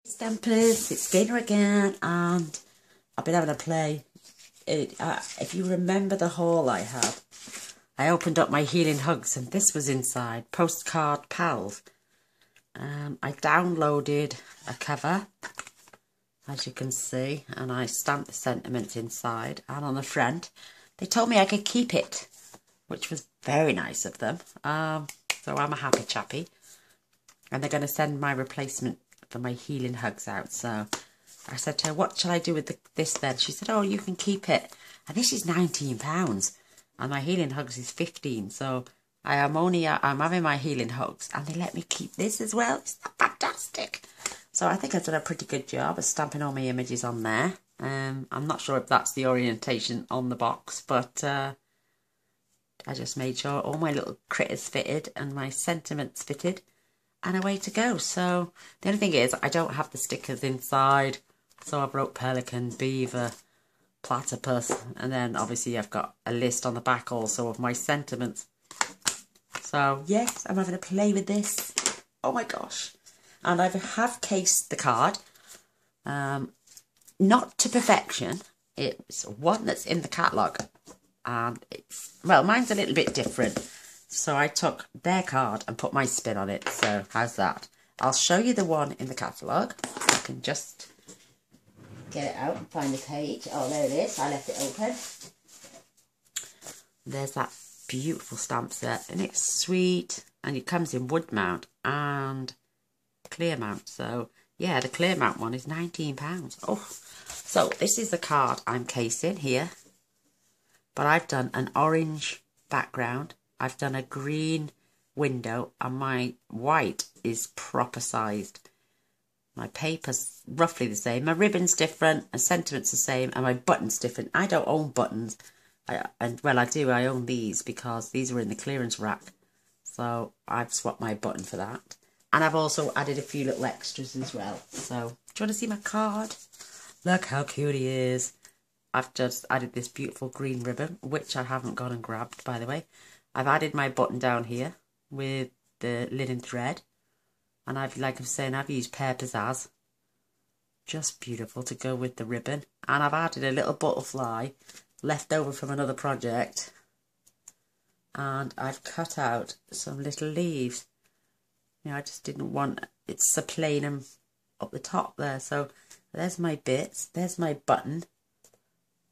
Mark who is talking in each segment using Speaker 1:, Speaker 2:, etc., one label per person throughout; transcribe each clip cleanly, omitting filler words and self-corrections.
Speaker 1: Stampers, it's Gainer again, and I've been having a play. If you remember the haul I had, I opened up my Healing Hugs and this was inside, Postcard Pals. I downloaded a cover, as you can see, and I stamped the sentiments inside, and on the front they told me I could keep it, which was very nice of them. So I'm a happy chappy, and they're going to send my replacement for my Healing Hugs out. So I said to her, what shall I do with this then? She said, oh, you can keep it. And this is £19 and my Healing Hugs is 15. So I'm having my Healing Hugs and they let me keep this as well. Isn't that fantastic? So I think I've done a pretty good job of stamping all my images on there. I'm not sure if that's the orientation on the box, but I just made sure all my little critters fitted and my sentiments fitted. And away to go. So the only thing is I don't have the stickers inside, so I wrote pelican, beaver, platypus, and then obviously I've got a list on the back also of my sentiments. So yes, I'm having a play with this. Oh my gosh. And I have cased the card, not to perfection. It's one that's in the catalogue, and it's, well, mine's a little bit different. So I took their card and put my spin on it. So how's that? I'll show you the one in the catalogue. I can just get it out and find the page. Oh, there it is. I left it open. There's that beautiful stamp set. And it's sweet. And it comes in wood mount and clear mount. So, yeah, the clear mount one is £19. Oh, so this is the card I'm casing here. But I've done an orange background. I've done a green window and my white is proper sized. My paper's roughly the same. My ribbon's different, my sentiment's the same, and my button's different. I don't own buttons. Well, I do. I own these because these were in the clearance rack. So I've swapped my button for that. And I've also added a few little extras as well. So, do you want to see my card? Look how cute he is. I've just added this beautiful green ribbon, which I haven't gone and grabbed, by the way. I've added my button down here with the linen thread. And like I'm saying, I've used Pear Pizzazz. Just beautiful to go with the ribbon. And I've added a little butterfly left over from another project. And I've cut out some little leaves. You know, I just didn't want it so plain and up the top there. So there's my bits. There's my button.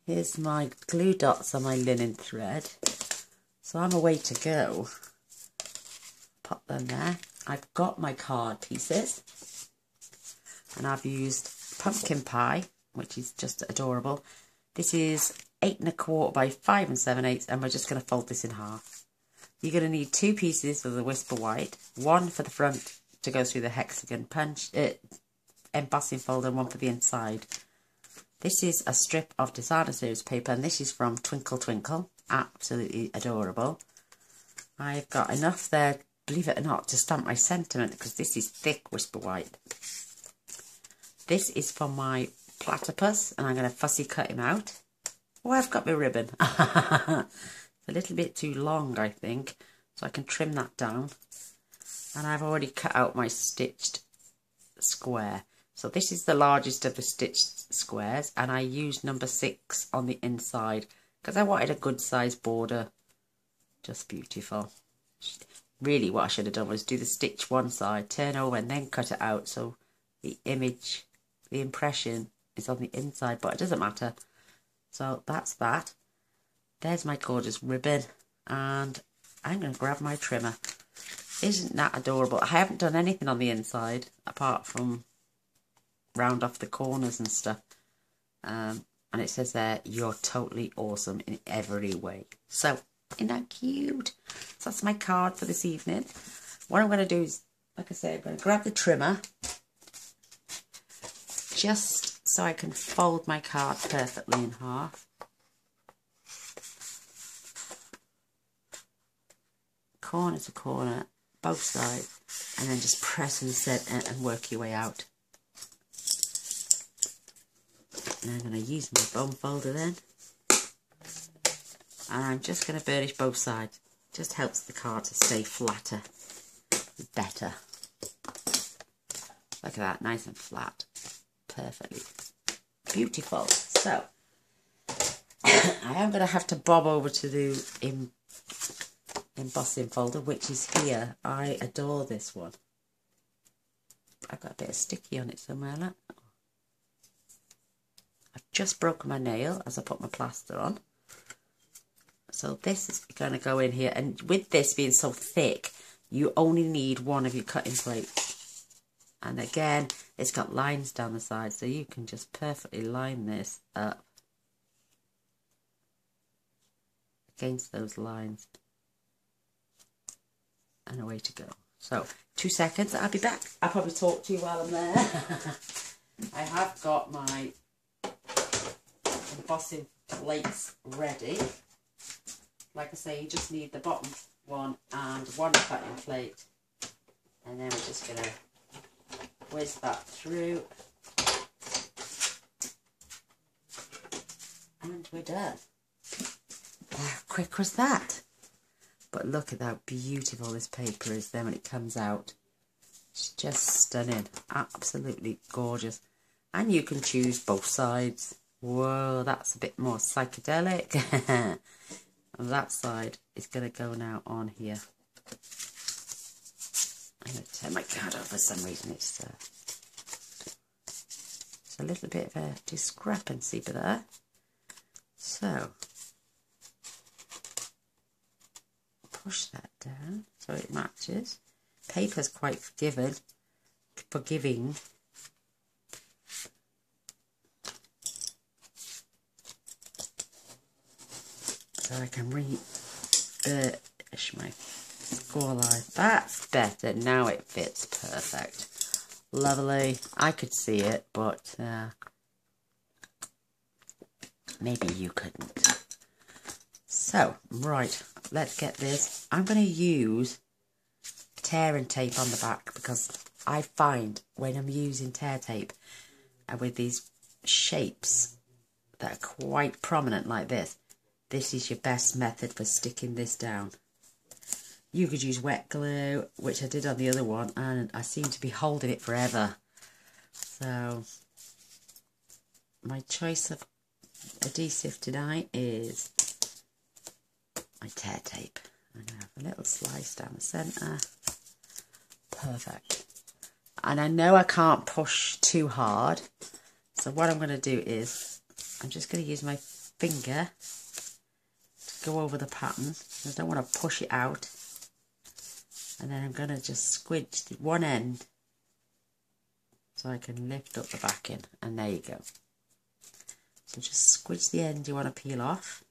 Speaker 1: Here's my glue dots on my linen thread. So I'm away to go. Pop them there. I've got my card pieces. And I've used pumpkin pie, which is just adorable. This is 8 1/4 by 5 7/8, and we're just going to fold this in half. You're going to need 2 pieces of the Whisper White. One for the front to go through the hexagon embossing folder, and one for the inside. This is a strip of Designer Series paper, and this is from Twinkle Twinkle. Absolutely adorable. I've got enough there, believe it or not, to stamp my sentiment, because this is thick Whisper White. This is for my platypus, and I'm going to fussy cut him out. Oh, I've got my ribbon. It's a little bit too long, I think, so I can trim that down. And I've already cut out my stitched square. So this is the largest of the stitched squares, and I used number 6 on the inside because I wanted a good size border. Just beautiful. Really, what I should have done was do the stitch one side, turn over, and then cut it out so the image, the impression is on the inside, but it doesn't matter. So that's that. There's my gorgeous ribbon, and I'm going to grab my trimmer. Isn't that adorable? I haven't done anything on the inside apart from round off the corners and stuff. And it says there, you're totally awesome in every way. So, isn't that cute? So that's my card for this evening. What I'm going to do is, like I say, I'm going to grab the trimmer just so I can fold my card perfectly in half. Corner to corner, both sides, and then just press and set and work your way out. And I'm going to use my bone folder then. And I'm just going to burnish both sides. Just helps the card to stay flatter, better. Look at that, nice and flat. Perfectly beautiful. So, I am going to have to bob over to the embossing folder, which is here. I adore this one. I've got a bit of sticky on it somewhere. Look. I've just broken my nail as I put my plaster on. So this is going to go in here. And with this being so thick, you only need one of your cutting plates. And again, it's got lines down the side, so you can just perfectly line this up against those lines. And away to go. So, 2 seconds, I'll be back. I'll probably talk to you while I'm there. I have got my embossing plates ready. Like I say, you just need the bottom one and one cutting plate. And then we're just going to whiz that through. And we're done. How quick was that? But look at how beautiful this paper is then when it comes out. It's just stunning. Absolutely gorgeous. And you can choose both sides. Whoa, that's a bit more psychedelic. And that side is going to go now on here. I'm going to turn my card over for some reason. It's a little bit of a discrepancy there. So, push that down so it matches. Paper's quite forgiving. So I can refurbish my score line. That's better. Now it fits perfect. Lovely. I could see it, but maybe you couldn't. So, right, let's get this. I'm going to use tear and tape on the back because I find when I'm using tear tape with these shapes that are quite prominent like this, this is your best method for sticking this down. You could use wet glue, which I did on the other one, and I seem to be holding it forever. So, my choice of adhesive tonight is my tear tape. I'm going to have a little slice down the centre. Perfect. And I know I can't push too hard, so what I'm going to do is I'm just going to use my finger to go over the pattern. I don't want to push it out. And then I'm going to just squidge the one end so I can lift up the backing. And there you go. So just squidge the end you want to peel off.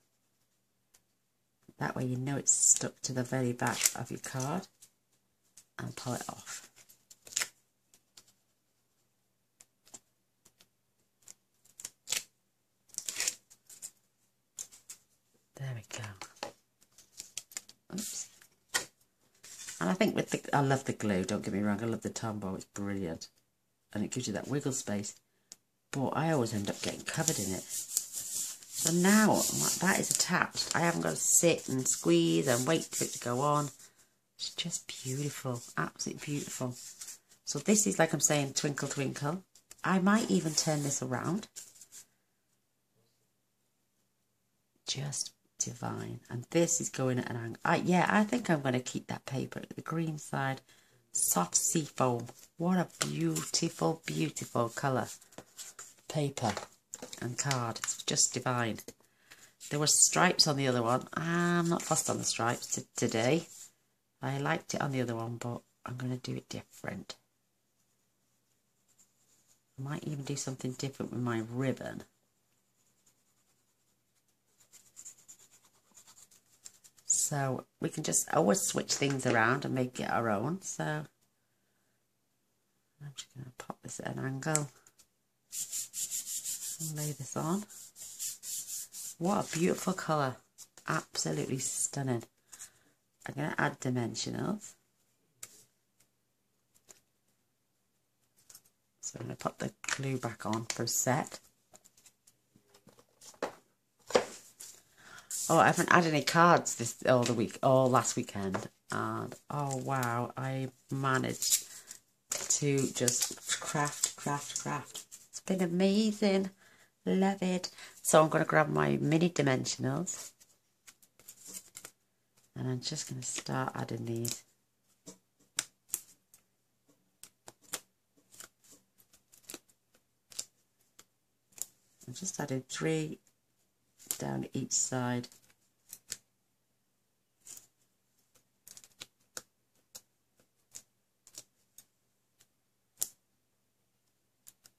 Speaker 1: That way you know it's stuck to the very back of your card. And pull it off. There we go. Oops. And I think with the, I love the glue, don't get me wrong, I love the Tombow, it's brilliant. And it gives you that wiggle space. But I always end up getting covered in it. So now that is attached. I haven't got to sit and squeeze and wait for it to go on. It's just beautiful, absolutely beautiful. So this is, like I'm saying, twinkle twinkle. I might even turn this around. Just divine. And this is going at an angle. Yeah, I think I'm going to keep that paper at the green side. Soft sea foam. What a beautiful, beautiful colour. Paper and card. It's just divine. There were stripes on the other one. I'm not fussed on the stripes today. I liked it on the other one, but I'm going to do it different. I might even do something different with my ribbon. So we can just always switch things around and make it our own. So I'm just going to pop this at an angle and lay this on. What a beautiful colour. Absolutely stunning. I'm going to add dimensionals. So I'm going to put the glue back on for a set. Oh, I haven't had any cards all last weekend. And oh wow, I managed to just craft. It's been amazing. Love it. So I'm going to grab my mini dimensionals. And I'm just going to start adding these. I'm just adding 3 down each side.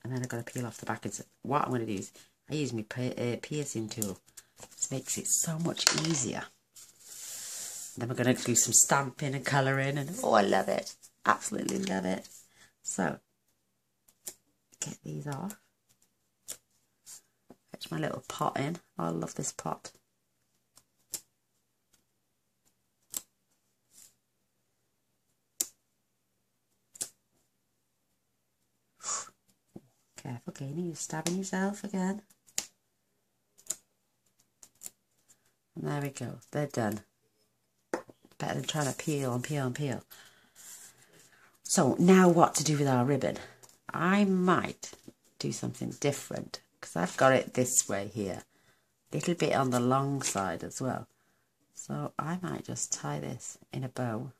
Speaker 1: And then I've got to peel off the back. And what I'm going to do is I use my piercing tool. This makes it so much easier. Then we're going to do some stamping and colouring, and oh, I love it. Absolutely love it. So, get these off. Fetch my little pot in. Oh, I love this pot. Careful, Kane, you're stabbing yourself again. And there we go, they're done. Better than trying to peel and peel and peel. So now what to do with our ribbon? I might do something different because I've got it this way here. A little bit on the long side as well. So I might just tie this in a bow.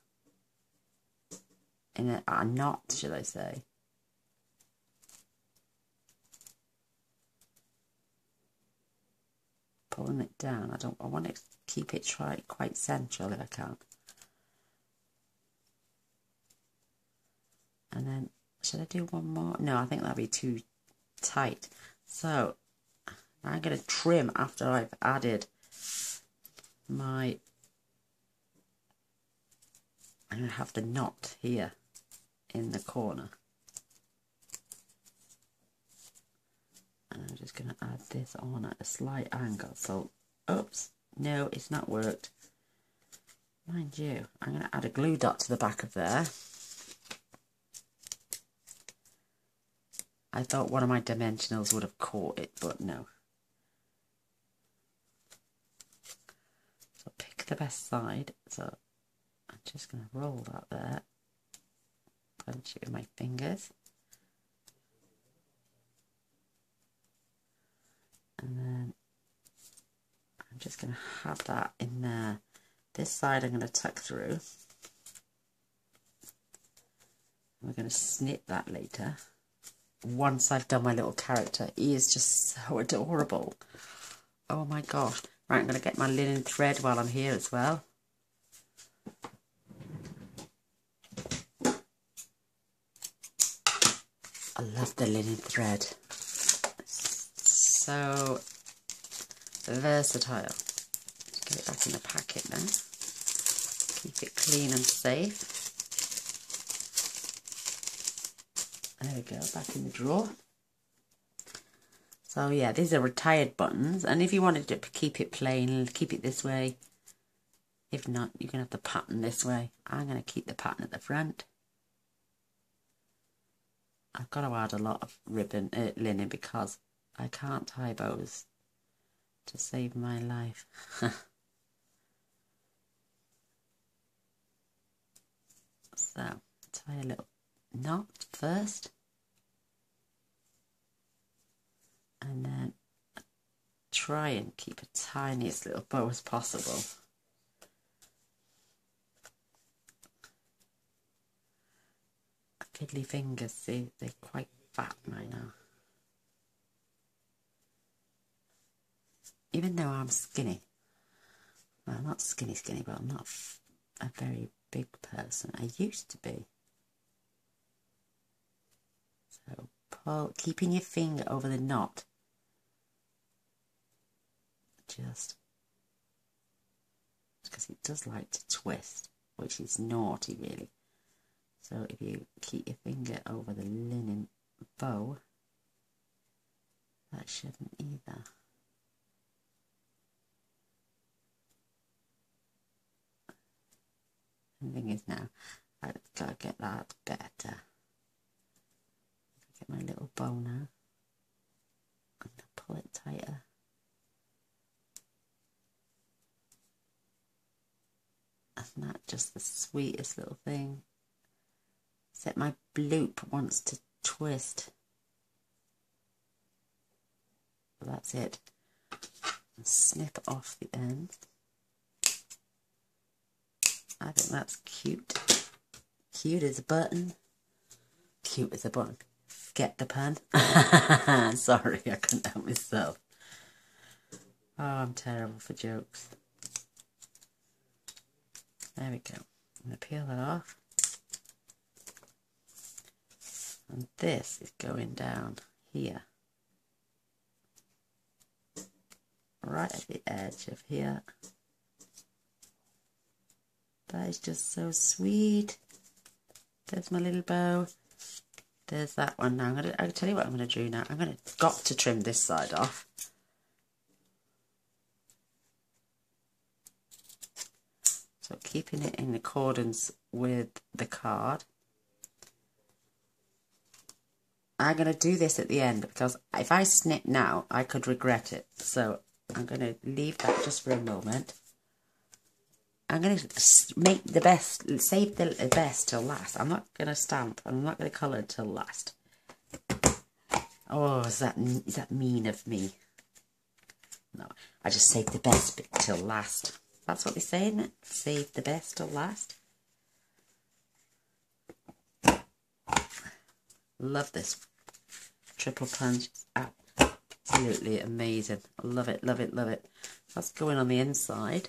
Speaker 1: In a knot, should I say. Pulling it down. I want to keep it quite central if I can. And then, should I do one more? No, I think that'd be too tight. So, I'm going to trim after I've added my... I'm going to have the knot here in the corner. And I'm just going to add this on at a slight angle. So, oops, no, it's not worked. Mind you, I'm going to add a glue dot to the back of there. I thought one of my dimensionals would have caught it, but no. So pick the best side. So I'm just going to roll that there. Punch it with my fingers. And then I'm just going to have that in there. This side I'm going to tuck through. We're going to snip that later. Once I've done my little character, he is just so adorable. Oh my gosh. Right, I'm going to get my linen thread while I'm here as well. I love the linen thread. So versatile. Let's get it back in the packet now. Keep it clean and safe. There we go, back in the drawer. So yeah, these are retired buttons, and if you wanted to keep it plain, keep it this way. If not, you can have the pattern this way. I'm going to keep the pattern at the front. I've got to add a lot of linen because I can't tie bows to save my life. So, tie a little knot first. And then try and keep a tiniest little bow as possible. Fiddly fingers, see, they're quite fat right now. Even though I'm skinny, well, not skinny, but I'm not a very big person. I used to be. So pull, keeping your finger over the knot. Just because it does like to twist, which is naughty really. So if you keep your finger over the linen bow, that shouldn't either. The thing is now, I've got to get that better. Get my little bow now. I'm going to pull it tighter. Isn't that just the sweetest little thing? Except my bloop wants to twist. That's it. And snip off the end. I think that's cute. Cute as a button. Cute as a button. Get the pun. Sorry, I couldn't help myself. Oh, I'm terrible for jokes. There we go. I'm going to peel that off. And this is going down here. Right at the edge of here. That is just so sweet. There's my little bow. There's that one. Now I'll tell you what I'm going to do now. Got to trim this side off. So keeping it in accordance with the card. I'm going to do this at the end because if I snip now, I could regret it. So I'm going to leave that just for a moment. I'm going to make the best, save the best till last. I'm not going to stamp. I'm not going to colour till last. Oh, is that mean of me? No, I just save the best bit till last. That's what they say, isn't it? Save the best till last. Love this triple punch. Absolutely amazing. I love it, love it, love it. That's going on the inside.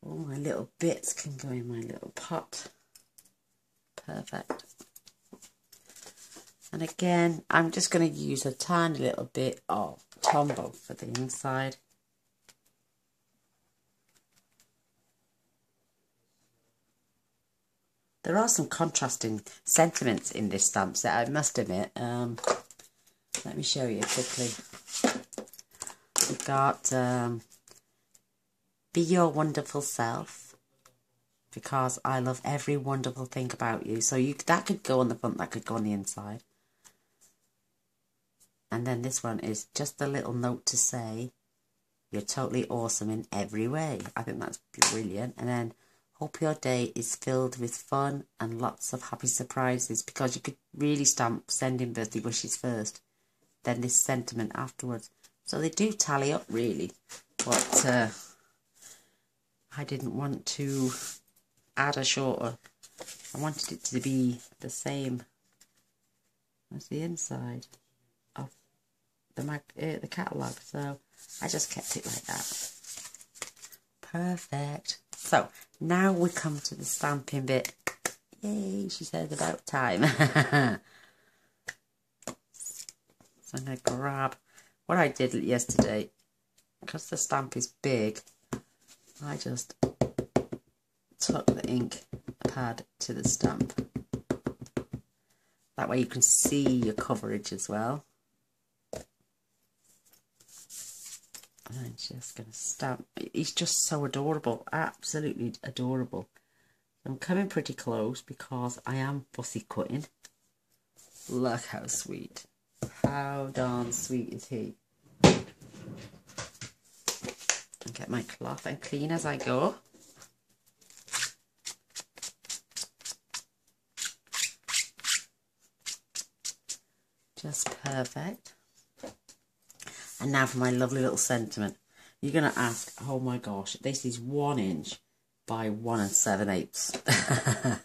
Speaker 1: All my little bits can go in my little pot. Perfect. And again, I'm just going to use a tiny little bit of Tombow for the inside. There are some contrasting sentiments in this stamp set, I must admit. Let me show you quickly. We've got Be Your Wonderful Self, because I love every wonderful thing about you. So that could go on the front, that could go on the inside. And then this one is just a little note to say, you're totally awesome in every way. I think that's brilliant. And then, hope your day is filled with fun and lots of happy surprises, because you could really stamp sending birthday wishes first, then this sentiment afterwards. So they do tally up really, but I didn't want to add a shorter. I wanted it to be the same as the inside of the catalogue, so I just kept it like that. Perfect. So now we come to the stamping bit. Yay, she said about time. So I'm going to grab what I did yesterday. Because the stamp is big, I just took the ink pad to the stamp. That way you can see your coverage as well. And I'm just going to stamp. He's just so adorable. Absolutely adorable. I'm coming pretty close because I am fussy cutting. Look how sweet. How darn sweet is he. And get my cloth and clean as I go. Just perfect. And now for my lovely little sentiment. You're going to ask, oh my gosh, this is 1 inch by 1 7/8.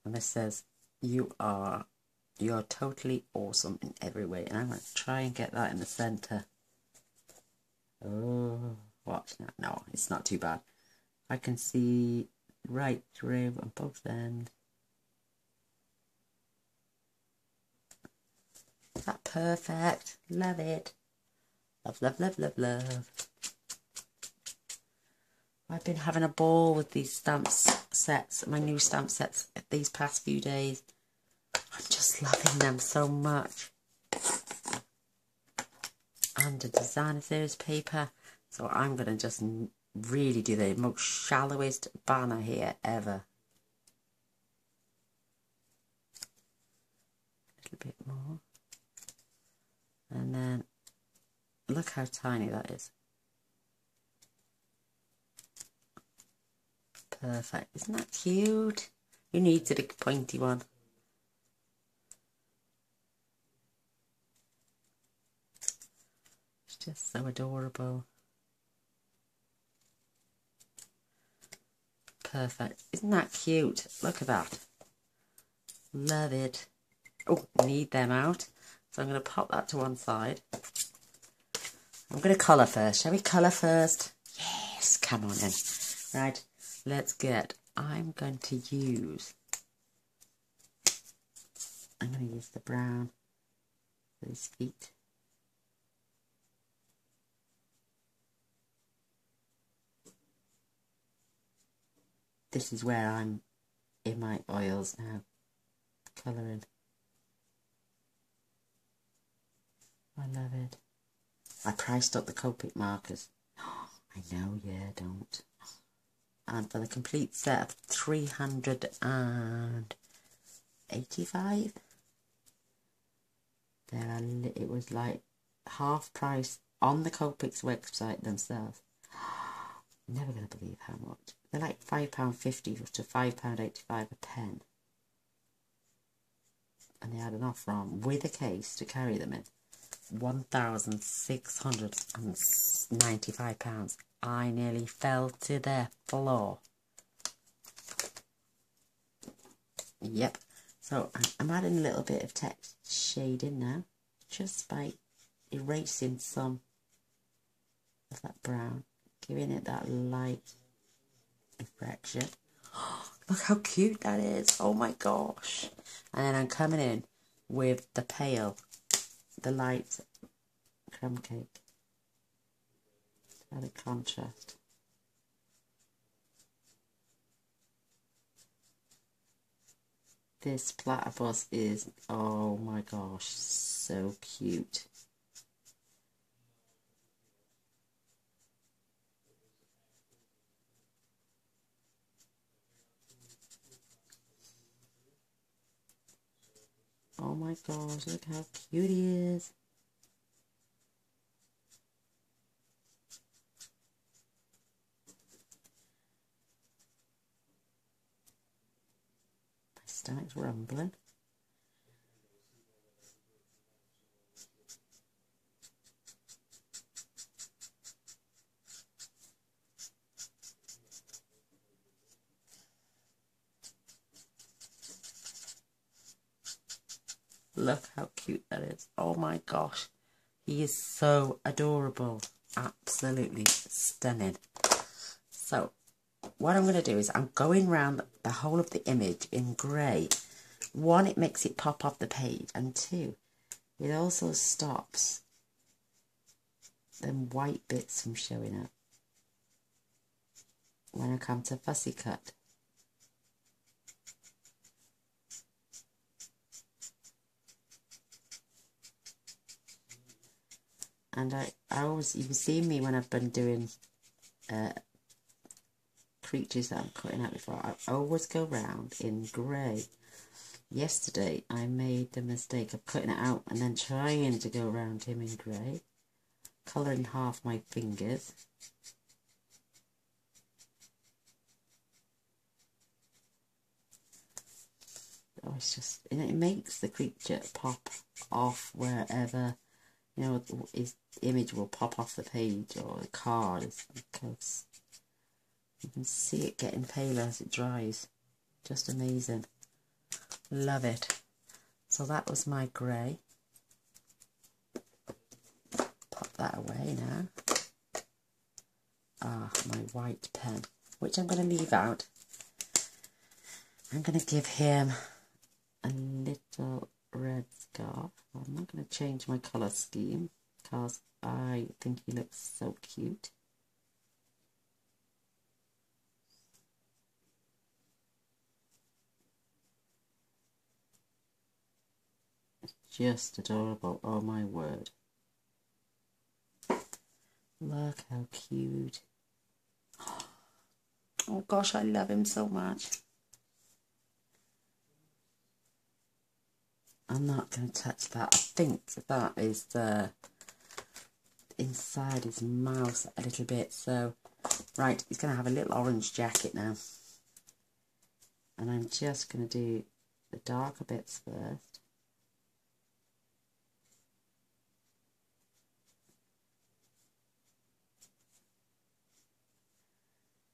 Speaker 1: And this says, you're totally awesome in every way. And I'm going to try and get that in the centre. Oh, watch now. No, it's not too bad. I can see right through on both ends. Is that perfect? Love it. Love, love, love, love, love. I've been having a ball with these sets, my new stamp sets, these past few days. I'm just loving them so much. And the designer series paper. So I'm going to just really do the most shallowest banner here ever. A little bit more. And then, look how tiny that is. Perfect. Isn't that cute? Who needs a big pointy one? It's just so adorable. Perfect. Isn't that cute? Look at that. Love it. Oh, need them out. So I'm going to pop that to one side. I'm going to colour first. Shall we colour first? Yes, come on then. Right, let's get... I'm going to use the brown for his feet. This is where I'm in my oils now, colouring. I love it. I priced up the Copic markers. I know, yeah, don't. And for the complete set of 385, it was like half price on the Copic's website themselves. Never going to believe how much. They're like £5.50 to £5.85 a pen. And they had an offer on with a case to carry them in. £1,695. I nearly fell to the floor. Yep. So I'm adding a little bit of text shading now, just by erasing some of that brown, giving it that light reflection. Look how cute that is. Oh my gosh. And then I'm coming in with the pale, the light crumb cake. Add a contrast. This platypus is, oh my gosh, so cute. Oh my gosh, look how cute he is. My stomach's rumbling. Look how cute that is. Oh my gosh. He is so adorable. Absolutely stunning. So, what I'm going to do is I'm going round the whole of the image in grey. One, it makes it pop off the page. And two, it also stops them white bits from showing up when I come to fussy cut. And I always, you've seen me when I've been doing creatures that I'm cutting out before, I always go round in grey. Yesterday I made the mistake of cutting it out and then trying to go around him in grey, colouring half my fingers. Oh, it's just, and it makes the creature pop off wherever, you know, his image will pop off the page or the card, because you can see it getting paler as it dries. Just amazing. Love it. So that was my grey. Pop that away now. Ah, my white pen, which I'm going to leave out. I'm going to give him a little red scarf. I'm not going to change my colour scheme because I think he looks so cute. It's just adorable. Oh my word. Look how cute. Oh gosh, I love him so much. I'm not going to touch that. I think that is the inside his mouth a little bit. So, right, he's going to have a little orange jacket now. And I'm just going to do the darker bits first.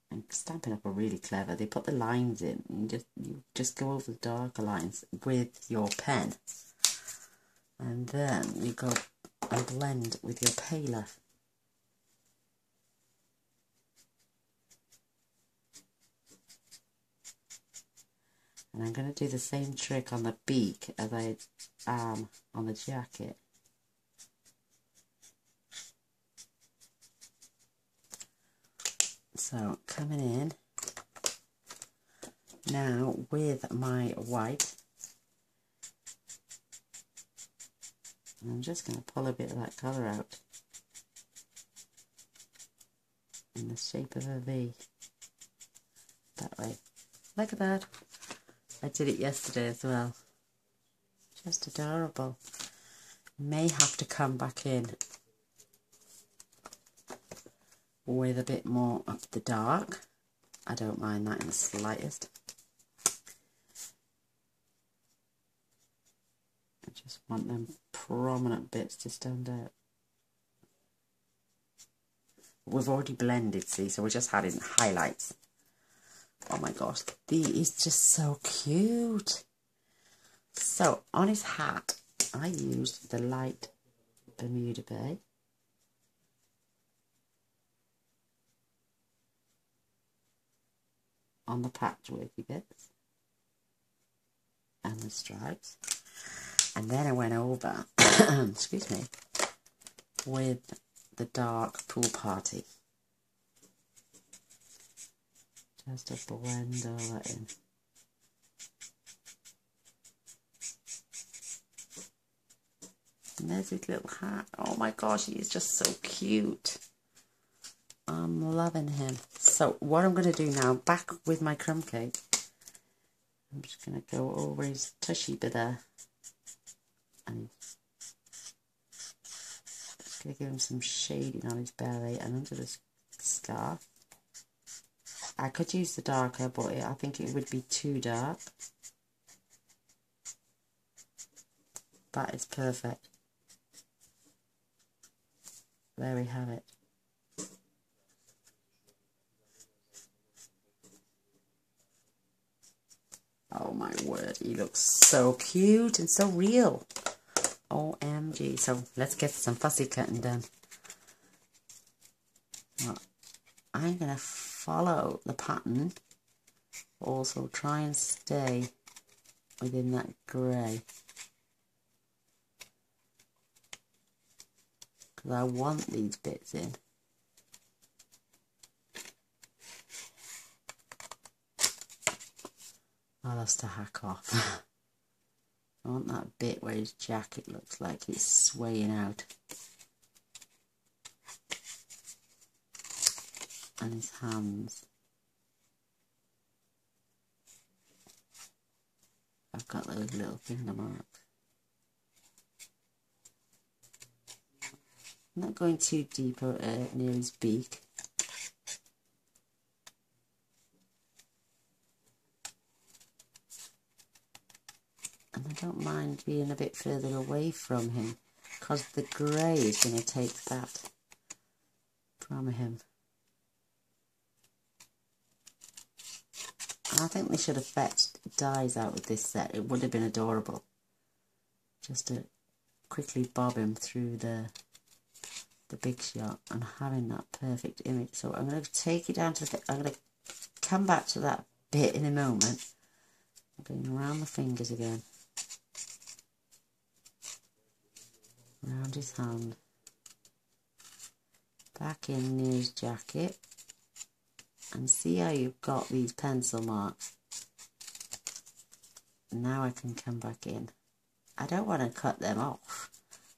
Speaker 1: And Stampin' Up are really clever. They put the lines in and you just go over the darker lines with your pen. And then you go and blend with your paler. And I'm going to do the same trick on the beak as I am on the jacket. So coming in now with my white, and I'm just going to pull a bit of that colour out in the shape of a V, that way. Look at that. I did it yesterday as well. Just adorable. May have to come back in with a bit more of the dark. I don't mind that in the slightest. I just want them prominent bits to stand out. We've already blended, see, so we're just adding highlights. Oh my gosh, he is just so cute. So on his hat, I used the light Bermuda Bay. On the patchworky bits and the stripes, and then I went over excuse me, with the dark Pool Party, just to blend all that in. And there's his little hat. Oh my gosh, he is just so cute. I'm loving him. So what I'm going to do now, back with my crumb cake, I'm just going to go over his tushy bit there. And just going to give him some shading on his belly and under the scarf. I could use the darker, but I think it would be too dark. That is perfect. There we have it. Oh my word, he looks so cute and so real. OMG. So let's get some fussy cutting done. Well, I'm going to follow the pattern. Also try and stay within that grey. Because I want these bits in. Oh, that's to hack off. I want that bit where his jacket looks like it's swaying out. And his hands. I've got those little finger marks. I'm not going too deep near his beak. And I don't mind being a bit further away from him, because the grey is going to take that from him. And I think they should have fetched dyes out with this set. It would have been adorable. Just to quickly bob him through the big shot and having that perfect image. So I'm going to take you down to the... I'm going to come back to that bit in a moment. I'm going around the fingers again. Around his hand. Back in near his jacket. And see how you've got these pencil marks. Now I can come back in. I don't want to cut them off,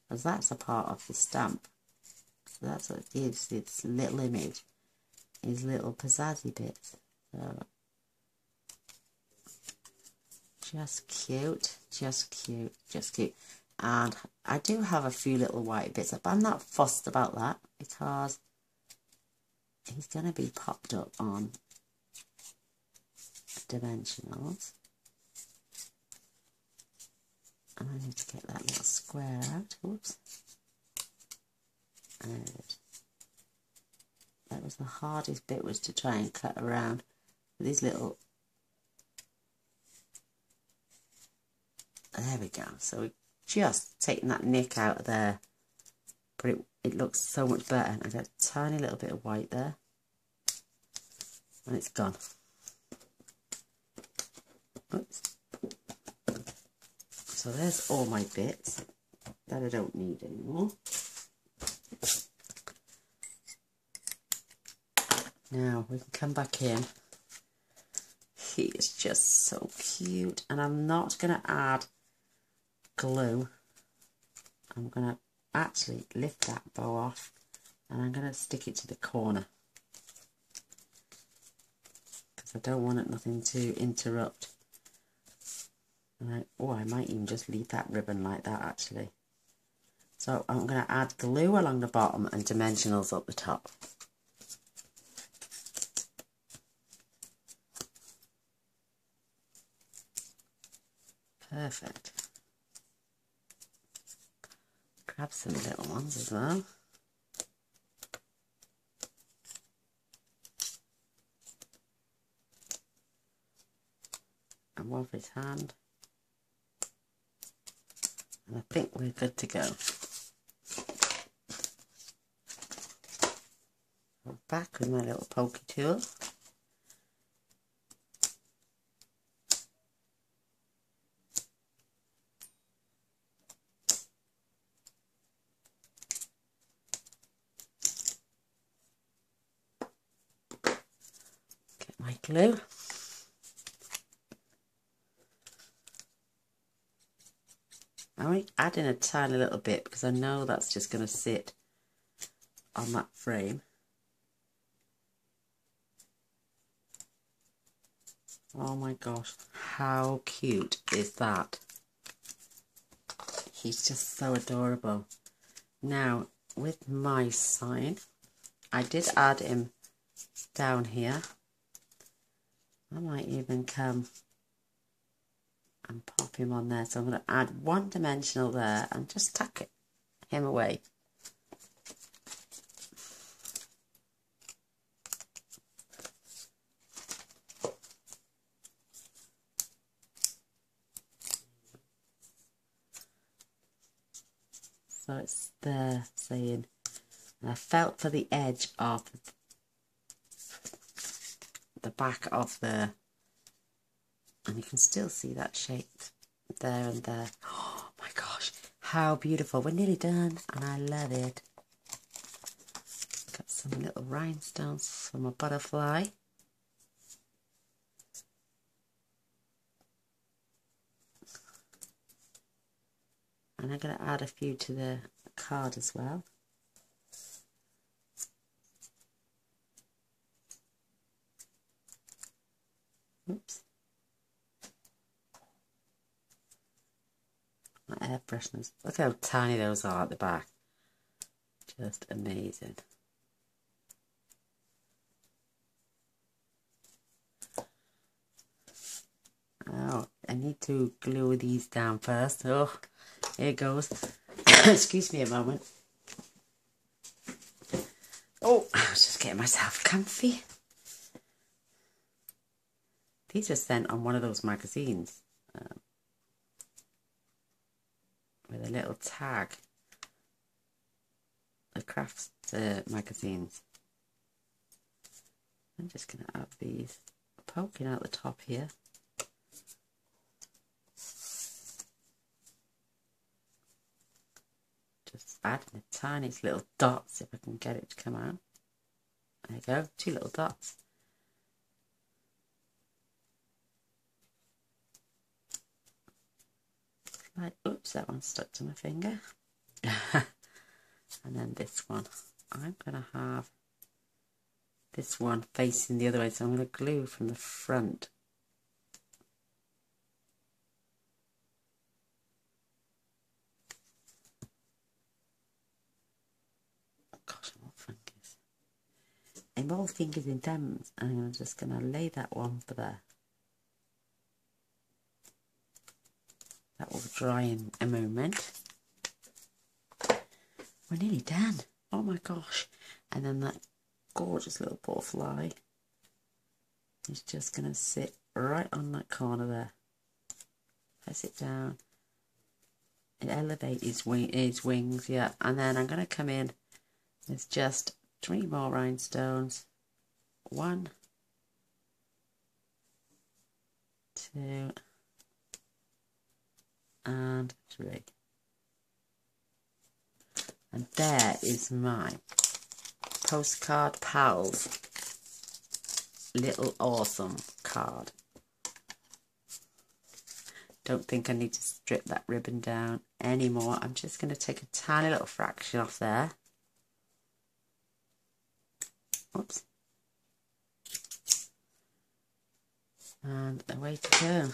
Speaker 1: because that's a part of the stamp. So that's what gives this little image his little pizzazzy bits. So just cute, just cute, just cute. And I do have a few little white bits, but I'm not fussed about that, because he's going to be popped up on dimensionals. And I need to get that little square out. Whoops. And that was the hardest bit, was to try and cut around these little... There we go. So we've just taken that nick out of there. But it looks so much better. And I got a tiny little bit of white there. And it's gone. Oops. So there's all my bits that I don't need anymore. Now we can come back in. He is just so cute. And I'm not going to add glue. I'm going to actually lift that bow off and I'm going to stick it to the corner. Because I don't want it nothing to interrupt. And I might even just leave that ribbon like that actually. So I'm going to add glue along the bottom and dimensionals up the top. Perfect. Grab some little ones as well. And one for his hand. And I think we're good to go. I'm back with my little pokey tool. Get my glue. I'm only adding a tiny little bit because I know that's just going to sit on that frame. Oh my gosh, how cute is that? He's just so adorable. Now, with my sign, I did add him down here. I might even come and pop him on there. So I'm going to add one dimensional there and just tuck him away. So it's there saying, and I felt for the edge of the back of the, and you can still see that shape there and there. Oh my gosh, how beautiful. We're nearly done and I love it. Got some little rhinestones from a butterfly. And I'm going to add a few to the card as well. Oops. My air fresheners. Look how tiny those are at the back. Just amazing. Oh, I need to glue these down first. Oh, here goes. Excuse me a moment. Oh, I was just getting myself comfy. These were sent on one of those magazines with a little tag. The crafts magazines. I'm just going to add these poking out the top here. Just adding the tiniest little dots if I can get it to come out. There you go, 2 little dots. Like, oops, that one stuck to my finger. And then this one. I'm going to have this one facing the other way, so I'm going to glue from the front. Gosh, I'm all fingers. I'm all fingers and thumbs, and I'm just going to lay that one for there. That will dry in a moment. We're nearly done. Oh my gosh. And then that gorgeous little butterfly is just going to sit right on that corner there. Press it down. And elevate his wings, yeah. And then I'm going to come in with just 3 more rhinestones. 1, 2, and 3. And there is my Postcard Pals little awesome card. Don't think I need to strip that ribbon down anymore. I'm just going to take a tiny little fraction off there. Oops. And away to go.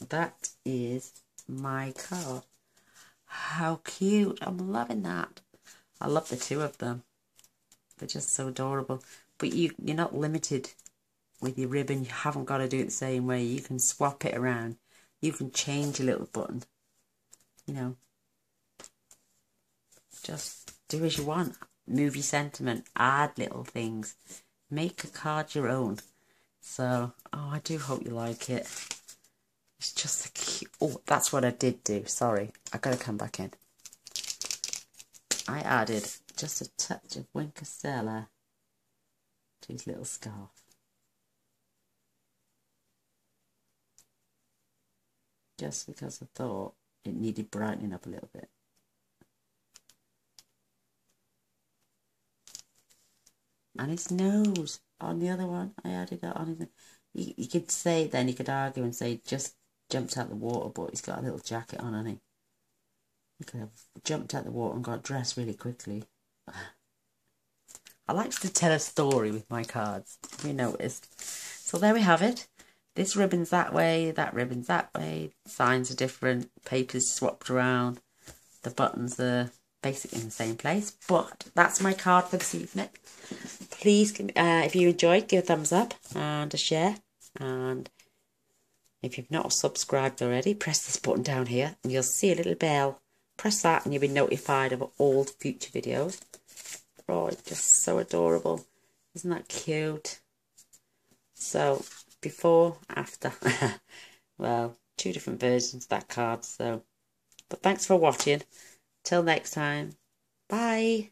Speaker 1: That is my card. How cute. I'm loving that. I love the 2 of them. They're just so adorable. But you're not limited with your ribbon. You haven't got to do it the same way. You can swap it around. You can change a little button. You know. Just do as you want. Move your sentiment. Add little things. Make a card your own. So, oh, I do hope you like it. It's just a cute... Oh, that's what I did do. Sorry. I got to come back in. I added just a touch of Winkacella to his little scarf. Just because I thought it needed brightening up a little bit. And his nose on the other one, I added that on his... You could say then, you could argue and say just jumped out the water, but he's got a little jacket on, hasn't he? He could have jumped out the water and got dressed really quickly. I like to tell a story with my cards, you noticed. So there we have it. This ribbon's that way, that ribbon's that way. Signs are different, papers swapped around. The buttons are basically in the same place. But that's my card for this evening. Please, if you enjoyed, give a thumbs up and a share. And if you've not subscribed already, press this button down here and you'll see a little bell. Press that and you'll be notified of all future videos. Oh, it's just so adorable. Isn't that cute? So, before, after. Well, 2 different versions of that card. So, but thanks for watching. Till next time. Bye.